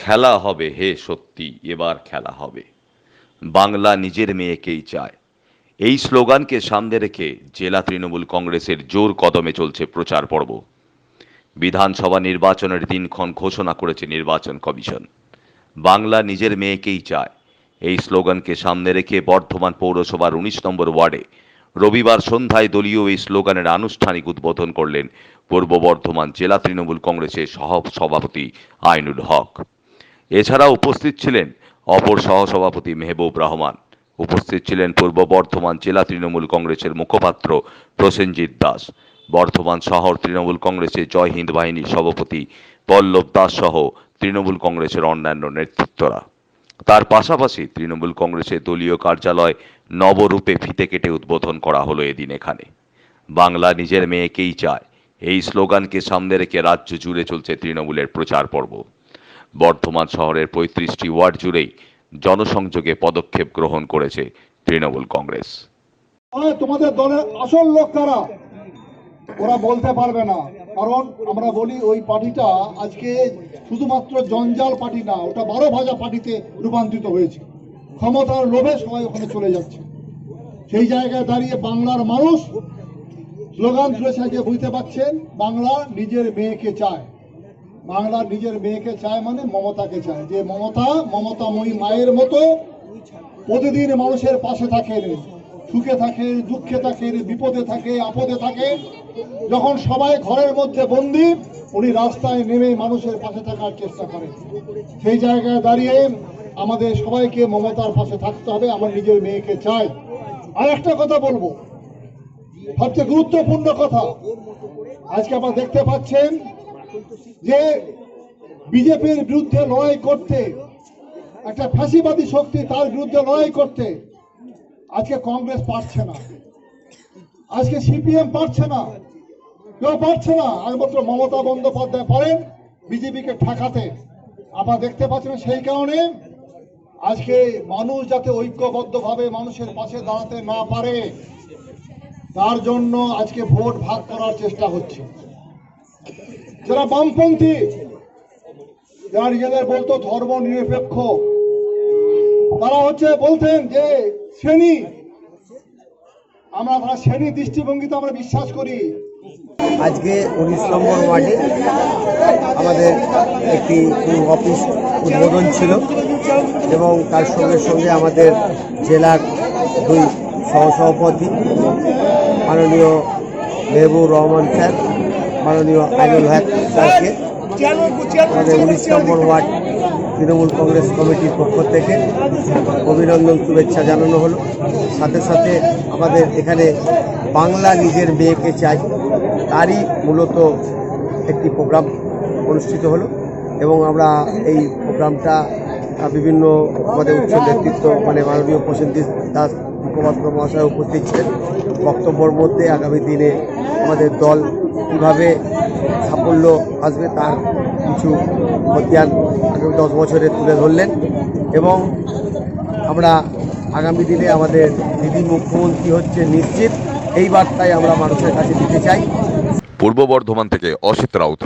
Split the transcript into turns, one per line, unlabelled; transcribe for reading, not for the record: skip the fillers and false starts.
খেলা হবে হে সত্যি, এবার খেলা হবে। বাংলা নিজের মেয়েকেই চায়। এই স্লোগানকে সামনে রেখে জেলা তৃণমূল কংগ্রেসের জোর কদমে চলছে প্রচার পর্ব। বিধানসভা নির্বাচনের দিনক্ষণ ঘোষণা করেছে নির্বাচন কমিশন। বাংলা নিজের মেয়েকেই চায়, এই স্লোগানকে সামনে রেখে বর্ধমান পৌরসভার ১৯ নম্বর ওয়ার্ডে রবিবার সন্ধ্যায় দলীয় এই স্লোগানের আনুষ্ঠানিক উদ্বোধন করলেন পূর্ব বর্ধমান জেলা তৃণমূল কংগ্রেসের সহসভাপতি আইনুল হক। এছাড়াও উপস্থিত ছিলেন অপর সহসভাপতি মেহবুব রহমান। উপস্থিত ছিলেন পূর্ব বর্ধমান জেলা তৃণমূল কংগ্রেসের মুখপাত্র প্রসেনজিৎ দাস, বর্ধমান শহর তৃণমূল কংগ্রেসের জয় হিন্দ বাহিনীর সভাপতি পল্লব দাস সহ তৃণমূল কংগ্রেসের অন্যান্য নেতৃত্বরা। তার পাশাপাশি তৃণমূল কংগ্রেসের দলীয় কার্যালয় নবরূপে ফিতে কেটে উদ্বোধন করা হলো এদিন এখানে। বাংলা নিজের মেয়েকেই চায়, এই স্লোগানকে সামনে রেখে রাজ্য জুড়ে চলছে তৃণমূলের প্রচার পর্ব। বর্ধমান শহরের ৩৫টি ওয়ার্ড জুড়েই জনসংযোগে পদক্ষেপ গ্রহণ করেছে তৃণমূল কংগ্রেস।
তোমাদের দলের আসল লোক কারা ওরা বলতে পারবে না, কারণ আমরা বলি ওই পার্টিটা আজকে শুধুমাত্র জঞ্জাল পার্টি না, ওটা ১২ ভাজা পার্টিতে রূপান্তরিত হয়েছে। ক্ষমতার লোভে সবাই ওখানে চলে যাচ্ছে। সেই জায়গায় দাঁড়িয়ে বাংলার মানুষ স্লোগান তুলেছে, আজকে বুঝতে পারছেন, বাংলা নিজের মেয়েকে চায়। বাংলার নিজের মেয়েকে চায় মানে মমতাকে চায়, যে মমতাময়ী মায়ের মতো প্রতিদিন মানুষের পাশে থাকেন, সুখে থাকে, দুঃখে থাকে, বিপদে থাকে, আপদে থাকে। যখন সবাই ঘরের মধ্যে বন্দী, উনি রাস্তায় নেমে মানুষের পাশে থাকার চেষ্টা করেন। সেই জায়গায় দাঁড়িয়ে আমাদের সবাইকে মমতার পাশে থাকতে হবে। আমার নিজের মেয়েকে চাই। আর একটা কথা বলবো, সবচেয়ে গুরুত্বপূর্ণ কথা, আজকে আপনারা দেখতে পাচ্ছেন যে বিজেপির বিরুদ্ধে লড়াই করতে, একটা ফ্যাসিবাদী শক্তি তার বিরুদ্ধে লড়াই করতে আজকে কংগ্রেস পারছে না, আজকে সিপিএম পারছে না, কেউ পারছে না। একমাত্র মমতা বন্দ্যোপাধ্যায় পারেন বিজেপিকে ঠেকাতে। আপনারা দেখতে পাচ্ছেন, সেই কারণে আজকে মানুষ যাতে ঐক্যবদ্ধভাবে মানুষের পাশে দাঁড়াতে না পারে, তার জন্য আজকে ভোট ভাগ করার চেষ্টা হচ্ছে। যারা বামপন্থী, যারা নিজেদের বলতো ধর্ম নিরপেক্ষ, তারা বলতেন যে শ্রেণী, আমরা শ্রেণী দৃষ্টিভঙ্গিতে আমরা বিশ্বাস করি।
আজকে ১৯ নম্বর ওয়ার্ডে আমাদের একটি অফিস উদ্বোধন ছিল এবং তার সঙ্গে সঙ্গে আমাদের জেলার ২ সহসভাপতি মাননীয় মেহবুব রহমান স্যার, মাননীয় আইনুল হক স্যারকে আমাদের ১৯ নম্বর ওয়ার্ড তৃণমূল কংগ্রেস কমিটির পক্ষ থেকে অভিনন্দন শুভেচ্ছা জানানো হলো। সাথে সাথে আমাদের এখানে বাংলা নিজের মেয়েকে চাই, তারই মূলত একটি প্রোগ্রাম অনুষ্ঠিত হলো এবং আমরা এই প্রোগ্রামটা বিভিন্ন আমাদের উচ্চ নেতৃত্ব মাননীয় প্রসেনজিৎ দাস মুখপাত্র মহাশয় উপস্থিত ছিলেন। বক্তব্যের মধ্যে আগামী দিনে আমাদের দল কীভাবে সাফল্য আসবে তার কিছু খতিয়ান আগামী ১০ বছরে তুলে ধরলেন এবং আমরা আগামী দিনে আমাদের দিদি মুখ্যমন্ত্রী হচ্ছে নিশ্চিত, এই বার্তায় আমরা মানুষের কাছে দিতে চাই।
পূর্ব বর্ধমান থেকে অসিত রাউত।